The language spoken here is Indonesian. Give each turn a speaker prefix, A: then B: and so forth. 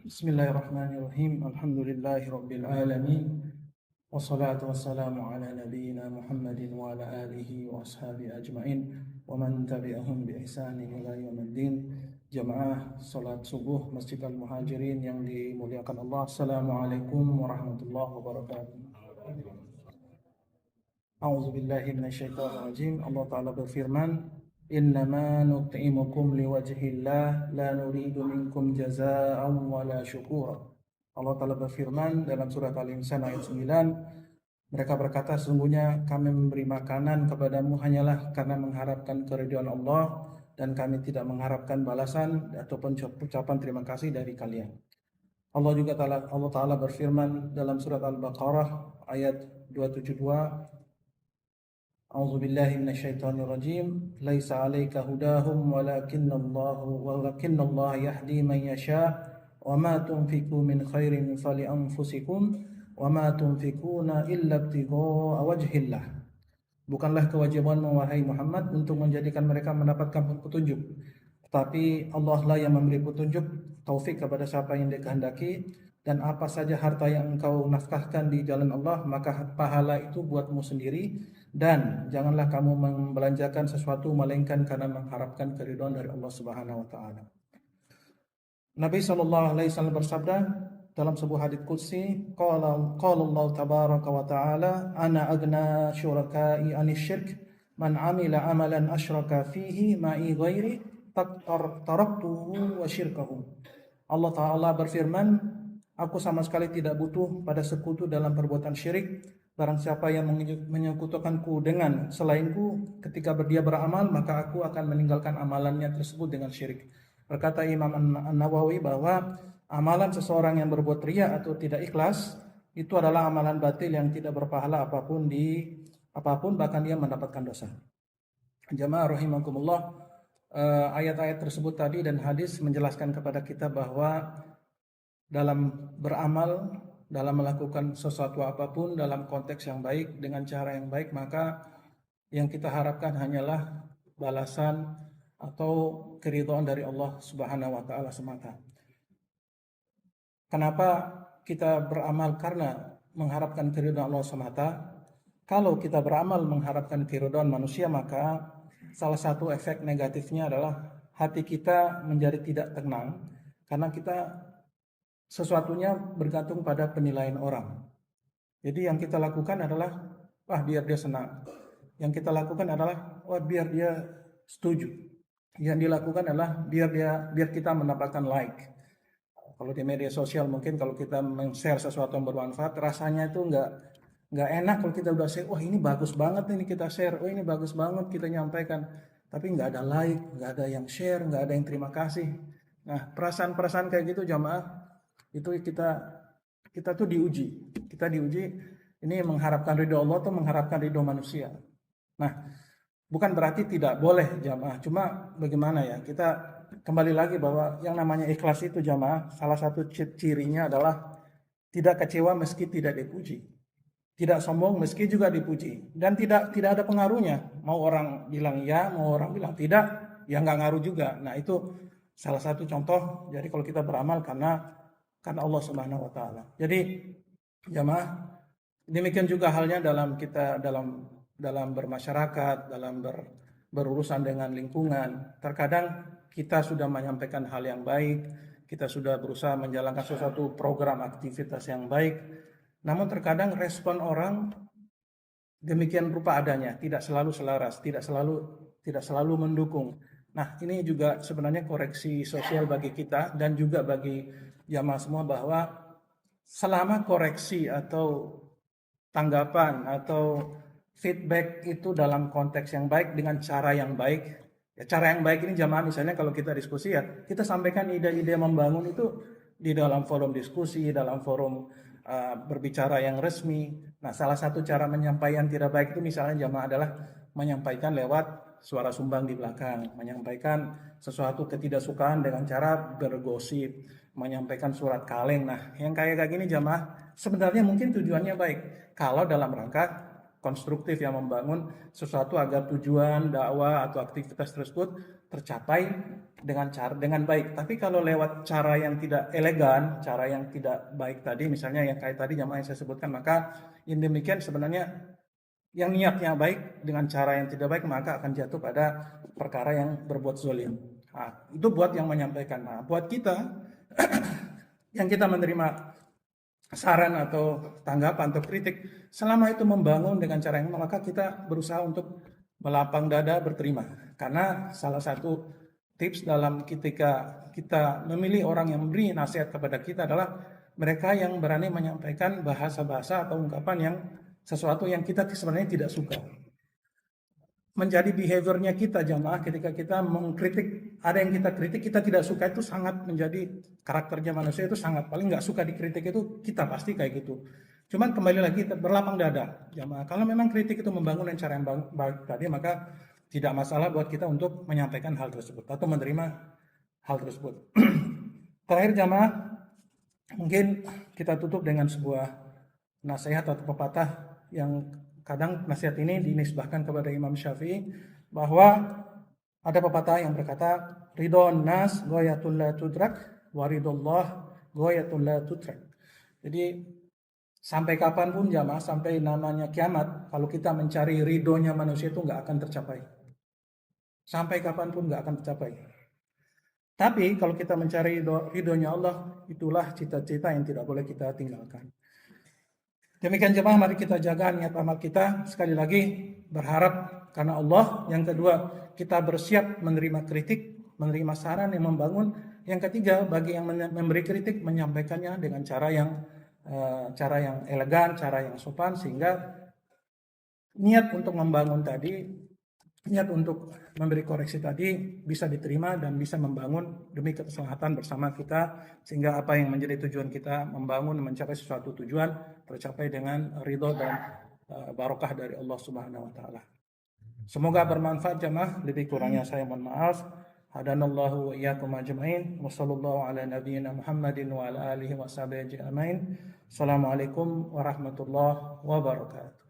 A: Bismillahirrahmanirrahim. Alhamdulillahirabbil alamin. Wassalatu wassalamu ala nabiyyina Muhammadin wa ala alihi wa ashabihi ajmain wa man tabi'ahum bi ihsanin ila yaumiddin. Jamaah salat subuh Masjid Al-Muhajirin yang dimuliakan Allah. Assalamualaikum warahmatullahi wabarakatuh. A'udzu billahi minasyaitonir rajim. Allah Ta'ala berfirman, "Innama nut'imukum liwajhillah la nuridu minkum jazaa'an wala syukura." Allah Ta'ala berfirman dalam surat Al-Insan ayat 9, mereka berkata, sesungguhnya kami memberi makanan kepadamu hanyalah karena mengharapkan keridhaan Allah dan kami tidak mengharapkan balasan ataupun ucapan terima kasih dari kalian. Allah Ta'ala berfirman dalam surat Al-Baqarah ayat 272, A'udzu billahi minasyaitonir rajim. Laisa 'alaika hudahum walakinnallaha yahdi man yasha. Wa ma tunfiqu min khairin fali anfusikum wa ma tunfiquna illa ibtigha'a wajhillah. Bukanlah kewajibanmu wahai Muhammad untuk menjadikan mereka mendapatkan petunjuk, tetapi Allah lah yang memberi petunjuk taufik kepada siapa yang dikehendaki, dan apa saja harta yang engkau nafkahkan di jalan Allah maka pahala itu buatmu sendiri, dan janganlah kamu membelanjakan sesuatu melainkan karena mengharapkan keridhaan dari Allah Subhanahu wa taala. Nabi sallallahu alaihi wasallam bersabda dalam sebuah hadits qudsi, qala Allah tabaraka wa taala, ana agna syuraka'i anisyirk man amila amalan asyraka fihi ma'i ghairi taraktuhu wa syirkahu. Allah Ta'ala berfirman, aku sama sekali tidak butuh pada sekutu dalam perbuatan syirik. Barang siapa yang menyekutukanku dengan selainku ketika dia beramal, maka aku akan meninggalkan amalannya tersebut dengan syirik. Berkata Imam An-Nawawi bahwa amalan seseorang yang berbuat riya atau tidak ikhlas itu adalah amalan batil yang tidak berpahala apapun bahkan dia mendapatkan dosa. Jamaah rahimakumullah, ayat-ayat tersebut tadi dan hadis menjelaskan kepada kita bahwa dalam beramal, dalam melakukan sesuatu apapun dalam konteks yang baik dengan cara yang baik, maka yang kita harapkan hanyalah balasan atau keridhaan dari Allah Subhanahu wa taala semata. Kenapa kita beramal karena mengharapkan keridhaan Allah semata? Kalau kita beramal mengharapkan keridhaan manusia, maka salah satu efek negatifnya adalah hati kita menjadi tidak tenang karena kita sesuatunya bergantung pada penilaian orang. Jadi yang kita lakukan adalah biar dia senang. Yang kita lakukan adalah biar dia setuju. Yang dilakukan adalah biar kita mendapatkan like. Kalau di media sosial mungkin kalau kita men-share sesuatu yang bermanfaat, rasanya itu nggak enak kalau kita udah share, ini bagus banget ini kita share, ini bagus banget kita nyampaikan, tapi nggak ada like, nggak ada yang share, nggak ada yang terima kasih. Nah, perasaan-perasaan kayak gitu jamaah, itu kita tuh diuji. Kita diuji ini mengharapkan ridho Allah atau mengharapkan ridho manusia. Nah, bukan berarti tidak boleh jamaah, cuma bagaimana ya, kita kembali lagi bahwa yang namanya ikhlas itu jamaah, salah satu cirinya adalah tidak kecewa meski tidak dipuji, tidak sombong meski juga dipuji, dan tidak ada pengaruhnya, mau orang bilang ya, mau orang bilang tidak, ya nggak ngaruh juga. Nah, itu salah satu contoh. Jadi kalau kita beramal karena Allah Subhanahu wa taala. Jadi jamaah, demikian juga halnya dalam bermasyarakat, dalam berurusan dengan lingkungan. Terkadang kita sudah menyampaikan hal yang baik, kita sudah berusaha menjalankan sesuatu program aktivitas yang baik, namun terkadang respon orang demikian rupa adanya, tidak selalu selaras, tidak selalu mendukung. Nah, ini juga sebenarnya koreksi sosial bagi kita dan juga bagi jamaah semua, bahwa selama koreksi atau tanggapan atau feedback itu dalam konteks yang baik dengan cara yang baik, ya, cara yang baik ini jamaah, misalnya kalau kita diskusi ya, kita sampaikan ide-ide membangun itu di dalam forum diskusi, dalam forum berbicara yang resmi. Nah, salah satu cara menyampaikan tidak baik itu misalnya jamaah adalah menyampaikan lewat suara sumbang di belakang, menyampaikan sesuatu ketidaksukaan dengan cara bergosip, menyampaikan surat kaleng. Nah, yang kayak gini jamaah, sebenarnya mungkin tujuannya baik kalau dalam rangka konstruktif yang membangun sesuatu agar tujuan dakwah atau aktivitas tersebut tercapai dengan baik. Tapi kalau lewat cara yang tidak elegan, cara yang tidak baik tadi, misalnya yang kayak tadi jamaah yang saya sebutkan, maka yang demikian sebenarnya yang niatnya baik dengan cara yang tidak baik maka akan jatuh pada perkara yang berbuat zalim. Nah, itu buat yang menyampaikan. Nah, buat kita yang kita menerima saran atau tanggapan atau kritik, selama itu membangun dengan cara yang maka kita berusaha untuk melapang dada berterima. Karena salah satu tips dalam ketika kita memilih orang yang memberi nasihat kepada kita adalah mereka yang berani menyampaikan bahasa-bahasa atau ungkapan yang sesuatu yang kita sebenarnya tidak suka. Menjadi behaviornya kita jamaah ketika kita mengkritik, ada yang kita kritik kita tidak suka, itu sangat menjadi karakternya manusia, itu sangat paling nggak suka dikritik itu kita pasti kayak gitu. Cuman kembali lagi berlapang dada jamaah, kalau memang kritik itu membangun dengan cara yang baik tadi maka tidak masalah buat kita untuk menyampaikan hal tersebut atau menerima hal tersebut. Terakhir jamaah, mungkin kita tutup dengan sebuah nasihat atau pepatah yang kadang nasihat ini dinisbahkan kepada Imam Syafi'i, bahwa ada pepatah yang berkata, ridon nas goyatul la tudrak, waridullah goyatul la tudrak. Jadi sampai kapanpun jamaah, sampai namanya kiamat, kalau kita mencari ridhonya manusia itu nggak akan tercapai. Sampai kapanpun nggak akan tercapai. Tapi kalau kita mencari ridhonya Allah, itulah cita-cita yang tidak boleh kita tinggalkan. Demikian jemaah, mari kita jaga niat amal kita. Sekali lagi berharap karena Allah. Yang kedua, kita bersiap menerima kritik, menerima saran yang membangun. Yang ketiga, bagi yang memberi kritik, menyampaikannya dengan cara yang elegan, cara yang sopan, sehingga niat untuk membangun tadi, niat untuk memberi koreksi tadi bisa diterima dan bisa membangun demi kemaslahatan bersama kita, sehingga apa yang menjadi tujuan kita membangun mencapai sesuatu tujuan tercapai dengan ridho dan barokah dari Allah Subhanahu wa taala. Semoga bermanfaat jamaah, lebih kurangnya saya mohon maaf. Hadanallahu wa iyyakum ajmain. Wassallallahu ala nabiyyina Muhammadin wa ala alihi wa sahbihi ajmain. Assalamualaikum warahmatullahi wabarakatuh.